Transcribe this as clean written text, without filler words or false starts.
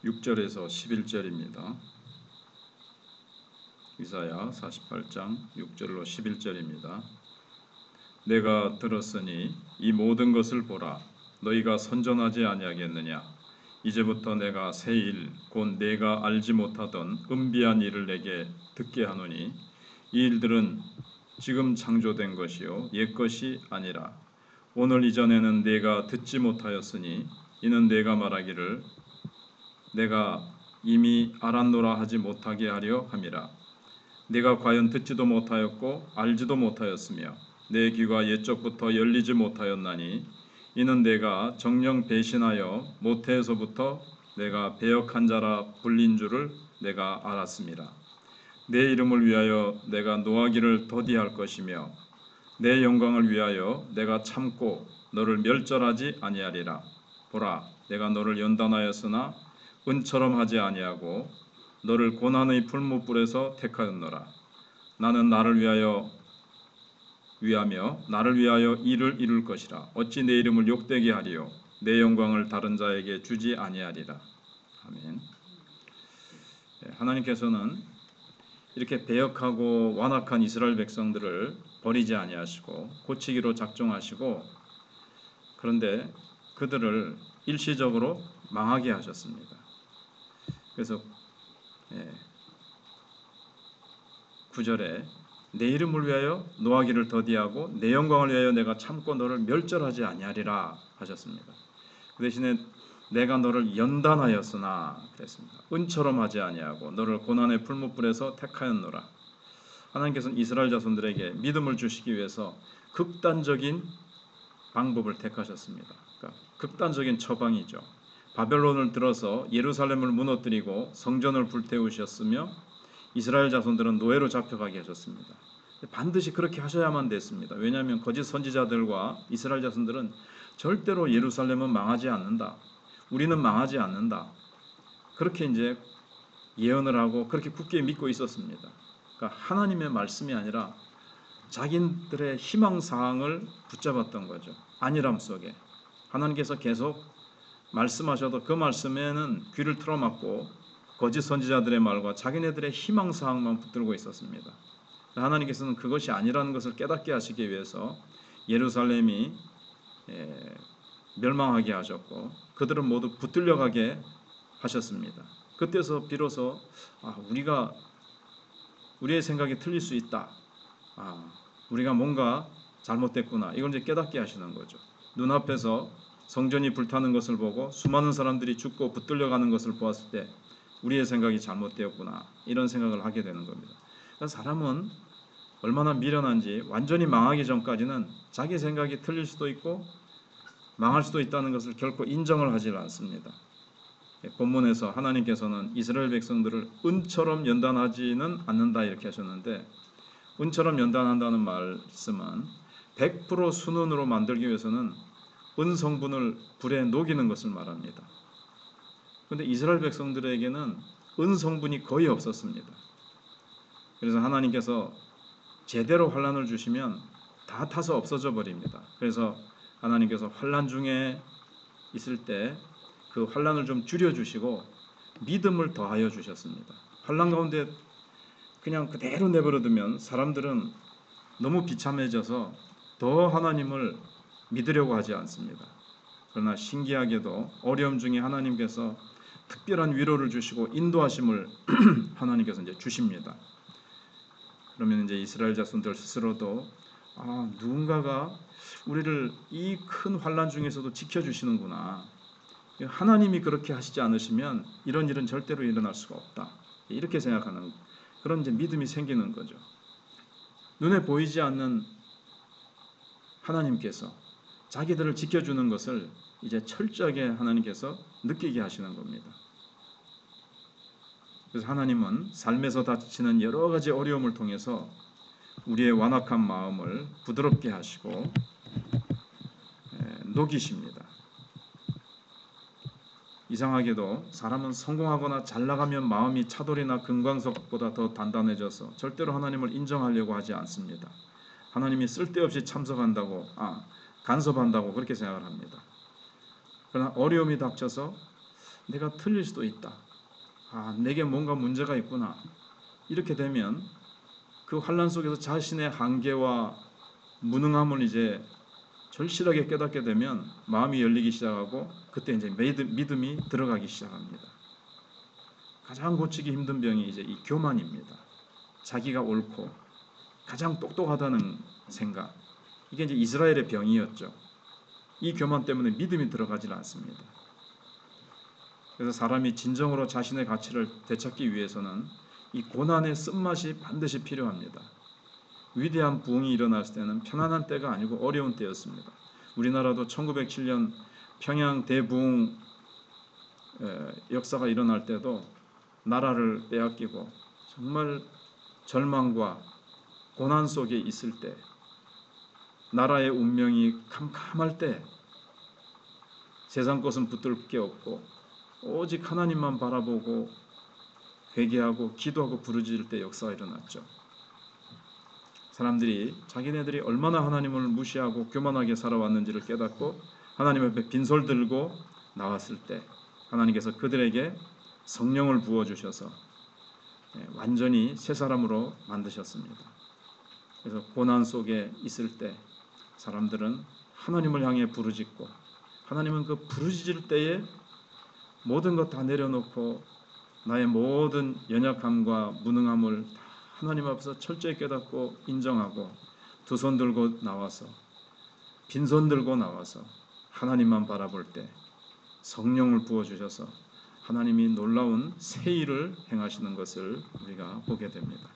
6절에서 11절입니다. 이사야 48장 6절로 11절입니다. 내가 들었으니 이 모든 것을 보라. 너희가 선전하지 아니하겠느냐? 이제부터 내가 새 일 곧 내가 알지 못하던 은비한 일을 내게 듣게 하노니 이 일들은 지금 창조된 것이요 옛 것이 아니라 오늘 이전에는 내가 듣지 못하였으니 이는 내가 말하기를 내가 이미 알았노라 하지 못하게 하려 함이라. 내가 과연 듣지도 못하였고 알지도 못하였으며 내 귀가 옛적부터 열리지 못하였나니 이는 내가 정령 배신하여 모태에서부터 내가 배역한 자라 불린 줄을 내가 알았습니다. 내 이름을 위하여 내가 노하기를 더디할 것이며 내 영광을 위하여 내가 참고 너를 멸절하지 아니하리라. 보라, 내가 너를 연단하였으나 은처럼 하지 아니하고 너를 고난의 풀무불에서 택하였노라. 나는 나를 위하며 나를 위하여 일을 이룰 것이라. 어찌 내 이름을 욕되게 하리요 내 영광을 다른 자에게 주지 아니하리라. 아멘. 하나님께서는 이렇게 배역하고 완악한 이스라엘 백성들을 버리지 아니하시고 고치기로 작정하시고 그런데 그들을 일시적으로 망하게 하셨습니다. 그래서 9절에 내 이름을 위하여 노하기를 더디하고 내 영광을 위하여 내가 참고 너를 멸절하지 아니하리라 하셨습니다. 그 대신에 내가 너를 연단하였으나 그랬습니다. 은처럼 하지 아니하고 너를 고난의 풀무불에서 택하였노라. 하나님께서는 이스라엘 자손들에게 믿음을 주시기 위해서 극단적인 방법을 택하셨습니다. 그러니까 극단적인 처방이죠. 바벨론을 들어서 예루살렘을 무너뜨리고 성전을 불태우셨으며 이스라엘 자손들은 노예로 잡혀가게 하셨습니다. 반드시 그렇게 하셔야만 됐습니다. 왜냐하면 거짓 선지자들과 이스라엘 자손들은 절대로 예루살렘은 망하지 않는다. 우리는 망하지 않는다. 그렇게 이제 예언을 하고 그렇게 굳게 믿고 있었습니다. 그러니까 하나님의 말씀이 아니라 자기들의 희망사항을 붙잡았던 거죠. 안일함 속에 하나님께서 계속 말씀하셔도 그 말씀에는 귀를 틀어막고 거짓 선지자들의 말과 자기네들의 희망사항만 붙들고 있었습니다. 하나님께서는 그것이 아니라는 것을 깨닫게 하시기 위해서 예루살렘이 멸망하게 하셨고 그들은 모두 붙들려가게 하셨습니다. 그때서 비로소 우리가 우리의 생각이 틀릴 수 있다. 우리가 뭔가 잘못됐구나. 이걸 이제 깨닫게 하시는 거죠. 눈앞에서 성전이 불타는 것을 보고 수많은 사람들이 죽고 붙들려가는 것을 보았을 때 우리의 생각이 잘못되었구나. 이런 생각을 하게 되는 겁니다. 그러니까 사람은 얼마나 미련한지 완전히 망하기 전까지는 자기 생각이 틀릴 수도 있고 망할 수도 있다는 것을 결코 인정을 하지 않습니다. 본문에서 하나님께서는 이스라엘 백성들을 은처럼 연단하지는 않는다 이렇게 하셨는데 은처럼 연단한다는 말씀은 100% 순은으로 만들기 위해서는 은 성분을 불에 녹이는 것을 말합니다. 그런데 이스라엘 백성들에게는 은 성분이 거의 없었습니다. 그래서 하나님께서 제대로 환난을 주시면 다 타서 없어져 버립니다. 그래서 하나님께서 환난 중에 있을 때 그 환난을 좀 줄여주시고 믿음을 더하여 주셨습니다. 환난 가운데 그냥 그대로 내버려두면 사람들은 너무 비참해져서 더 하나님을 믿으려고 하지 않습니다. 그러나 신기하게도 어려움 중에 하나님께서 특별한 위로를 주시고 인도하심을 하나님께서 이제 주십니다. 그러면 이제 이스라엘 자손들 스스로도 누군가가 우리를 이 큰 환난 중에서도 지켜주시는구나. 하나님이 그렇게 하시지 않으시면 이런 일은 절대로 일어날 수가 없다. 이렇게 생각하는 그런 이제 믿음이 생기는 거죠. 눈에 보이지 않는 하나님께서 자기들을 지켜주는 것을 이제 철저하게 하나님께서 느끼게 하시는 겁니다. 그래서 하나님은 삶에서 닥치는 여러 가지 어려움을 통해서 우리의 완악한 마음을 부드럽게 하시고 녹이십니다. 이상하게도 사람은 성공하거나 잘 나가면 마음이 차돌이나 금광석보다 더 단단해져서 절대로 하나님을 인정하려고 하지 않습니다. 하나님이 쓸데없이 간섭한다고 그렇게 생각을 합니다. 그러나 어려움이 닥쳐서 내가 틀릴 수도 있다. 내게 뭔가 문제가 있구나. 이렇게 되면 그 환난 속에서 자신의 한계와 무능함을 이제 절실하게 깨닫게 되면 마음이 열리기 시작하고 그때 이제 믿음이 들어가기 시작합니다. 가장 고치기 힘든 병이 이제 이 교만입니다. 자기가 옳고 가장 똑똑하다는 생각. 이게 이제 이스라엘의 병이었죠. 이 교만 때문에 믿음이 들어가질 않습니다. 그래서 사람이 진정으로 자신의 가치를 되찾기 위해서는 이 고난의 쓴맛이 반드시 필요합니다. 위대한 부흥이 일어났을 때는 편안한 때가 아니고 어려운 때였습니다. 우리나라도 1907년 평양 대부흥 역사가 일어날 때도 나라를 빼앗기고 정말 절망과 고난 속에 있을 때, 나라의 운명이 캄캄할 때 세상 것은 붙들 게 없고 오직 하나님만 바라보고 회개하고 기도하고 부르짖을 때 역사가 일어났죠. 사람들이 자기네들이 얼마나 하나님을 무시하고 교만하게 살아왔는지를 깨닫고 하나님 앞에 빈솔 들고 나왔을 때 하나님께서 그들에게 성령을 부어주셔서 완전히 새 사람으로 만드셨습니다. 그래서 고난 속에 있을 때 사람들은 하나님을 향해 부르짖고 하나님은 그 부르짖을 때에 모든 것 다 내려놓고 나의 모든 연약함과 무능함을 하나님 앞에서 철저히 깨닫고 인정하고 두 손 들고 나와서 빈손 들고 나와서 하나님만 바라볼 때 성령을 부어주셔서 하나님이 놀라운 새 일을 행하시는 것을 우리가 보게 됩니다.